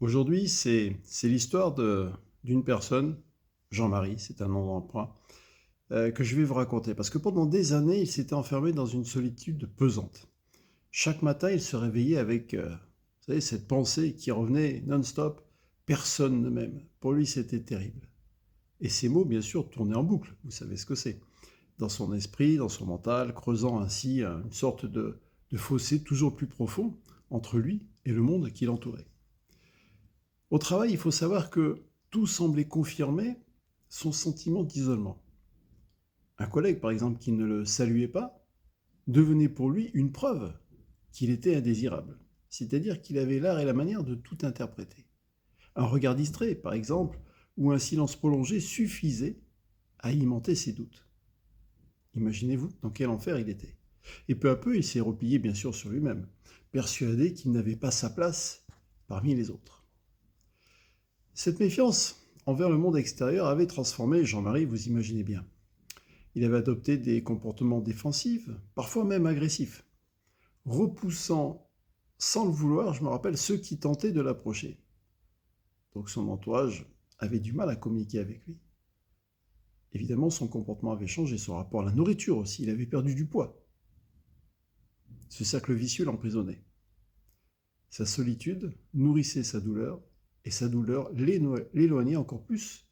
Aujourd'hui, c'est l'histoire d'une personne, Jean-Marie, c'est un nom d'emprunt, que je vais vous raconter. Parce que pendant des années, il s'était enfermé dans une solitude pesante. Chaque matin, il se réveillait avec, vous savez, cette pensée qui revenait non-stop: personne ne m'aime. Pour lui, c'était terrible. Et ces mots, bien sûr, tournaient en boucle. Vous savez ce que c'est. Dans son esprit, dans son mental, creusant ainsi une sorte de fossé toujours plus profond entre lui et le monde qui l'entourait. Au travail, il faut savoir que tout semblait confirmer son sentiment d'isolement. Un collègue, par exemple, qui ne le saluait pas, devenait pour lui une preuve qu'il était indésirable. C'est-à-dire qu'il avait l'art et la manière de tout interpréter. Un regard distrait, par exemple, ou un silence prolongé suffisait à alimenter ses doutes. Imaginez-vous dans quel enfer il était. Et peu à peu, il s'est replié bien sûr sur lui-même, persuadé qu'il n'avait pas sa place parmi les autres. Cette méfiance envers le monde extérieur avait transformé Jean-Marie, vous imaginez bien. Il avait adopté des comportements défensifs, parfois même agressifs, repoussant sans le vouloir, je me rappelle, ceux qui tentaient de l'approcher. Donc son entourage avait du mal à communiquer avec lui. Évidemment, son comportement avait changé, son rapport à la nourriture aussi, il avait perdu du poids. Ce cercle vicieux l'emprisonnait. Sa solitude nourrissait sa douleur, et sa douleur l'éloignait encore plus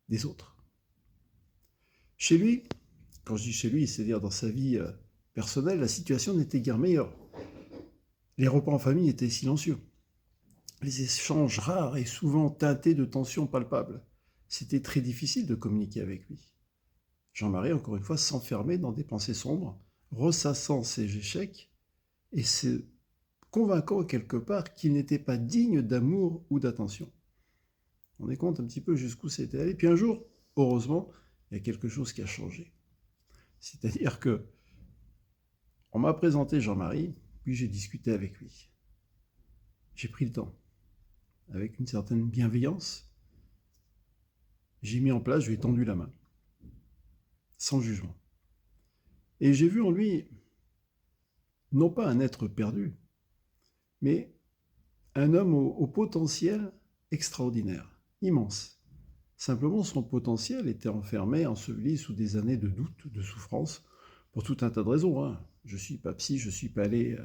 des autres. Chez lui, quand je dis chez lui, c'est-à-dire dans sa vie personnelle, la situation n'était guère meilleure. Les repas en famille étaient silencieux. Les échanges rares et souvent teintés de tensions palpables. C'était très difficile de communiquer avec lui. Jean-Marie, encore une fois, s'enfermait dans des pensées sombres, ressassant ses échecs et se convainquant quelque part qu'il n'était pas digne d'amour ou d'attention. On est compte un petit peu jusqu'où c'était allé. Puis un jour, heureusement, il y a quelque chose qui a changé. C'est-à-dire que on m'a présenté Jean-Marie, puis j'ai discuté avec lui. J'ai pris le temps, avec une certaine bienveillance. J'ai mis en place, je lui ai tendu la main, sans jugement. Et j'ai vu en lui, non pas un être perdu, mais un homme au potentiel extraordinaire, immense. Simplement, son potentiel était enfermé, enseveli sous des années de doute, de souffrance, pour tout un tas de raisons. Hein. Je ne suis pas psy, je ne suis pas allé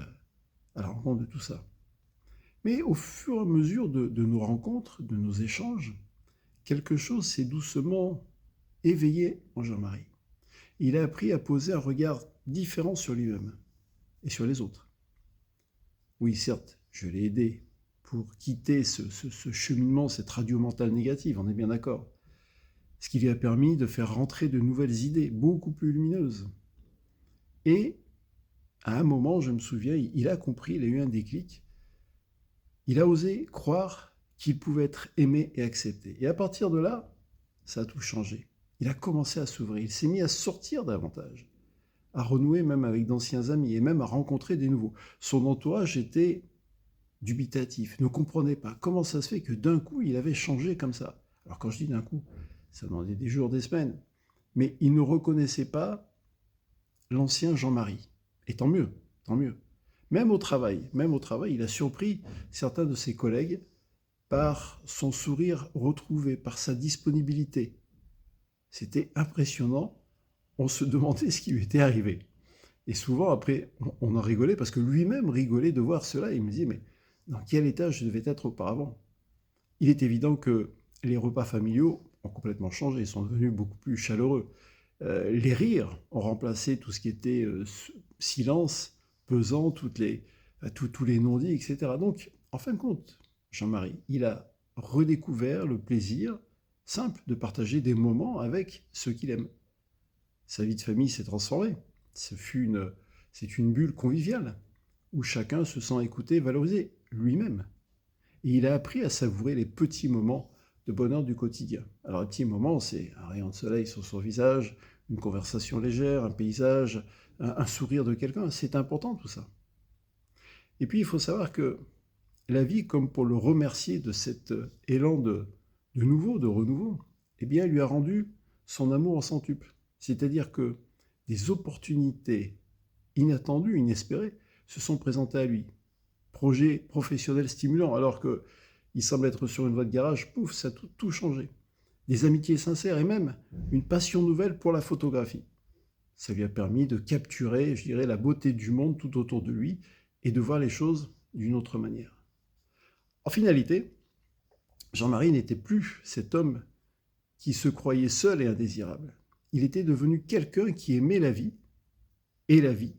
à la rencontre de tout ça. Mais au fur et à mesure de nos rencontres, de nos échanges, quelque chose s'est doucement éveillé en Jean-Marie. Il a appris à poser un regard différent sur lui-même et sur les autres. Oui, certes, je l'ai aidé pour quitter ce cheminement, cette radio mentale négative, on est bien d'accord. Ce qui lui a permis de faire rentrer de nouvelles idées, beaucoup plus lumineuses. Et à un moment, je me souviens, il a compris, il a eu un déclic. Il a osé croire qu'il pouvait être aimé et accepté. Et à partir de là, ça a tout changé. Il a commencé à s'ouvrir, il s'est mis à sortir davantage, à renouer même avec d'anciens amis et même à rencontrer des nouveaux. Son entourage était dubitatif, ne comprenait pas comment ça se fait que d'un coup il avait changé comme ça. Alors quand je dis d'un coup, ça demandait des jours, des semaines, mais il ne reconnaissait pas l'ancien Jean-Marie. Et tant mieux, tant mieux. Même au travail, il a surpris certains de ses collègues par son sourire retrouvé, par sa disponibilité. C'était impressionnant. On se demandait ce qui lui était arrivé. Et souvent, après, on en rigolait parce que lui-même rigolait de voir cela. Il me disait, mais dans quel état je devais être auparavant? Il est évident que les repas familiaux ont complètement changé, ils sont devenus beaucoup plus chaleureux. Les rires ont remplacé tout ce qui était silence pesant, tous les non-dits, etc. Donc, en fin de compte, Jean-Marie, il a redécouvert le plaisir simple de partager des moments avec ceux qu'il aime. Sa vie de famille s'est transformée. C'est une bulle conviviale où chacun se sent écouté, valorisé lui-même. Et il a appris à savourer les petits moments de bonheur du quotidien. Alors les petits moments, c'est un rayon de soleil sur son visage, une conversation légère, un paysage, un sourire de quelqu'un. C'est important tout ça. Et puis il faut savoir que la vie, comme pour le remercier de cet élan de nouveau, de renouveau, eh bien, lui a rendu son amour en centuple. C'est-à-dire que des opportunités inattendues, inespérées, se sont présentées à lui. projet professionnel stimulant, alors qu'il semble être sur une voie de garage, pouf, ça a tout changé. Des amitiés sincères et même une passion nouvelle pour la photographie. Ça lui a permis de capturer, je dirais, la beauté du monde tout autour de lui et de voir les choses d'une autre manière. En finalité, Jean-Marie n'était plus cet homme qui se croyait seul et indésirable. Il était devenu quelqu'un qui aimait la vie, et la vie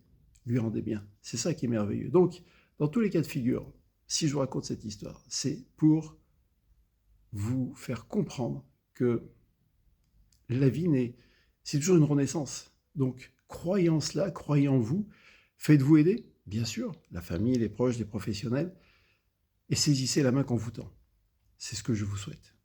lui rendait bien. C'est ça qui est merveilleux. Donc, dans tous les cas de figure, si je vous raconte cette histoire, c'est pour vous faire comprendre que la vie c'est toujours une renaissance. Donc, croyez en cela, croyez en vous, faites-vous aider, bien sûr, la famille, les proches, les professionnels, et saisissez la main qu'on vous tend. C'est ce que je vous souhaite.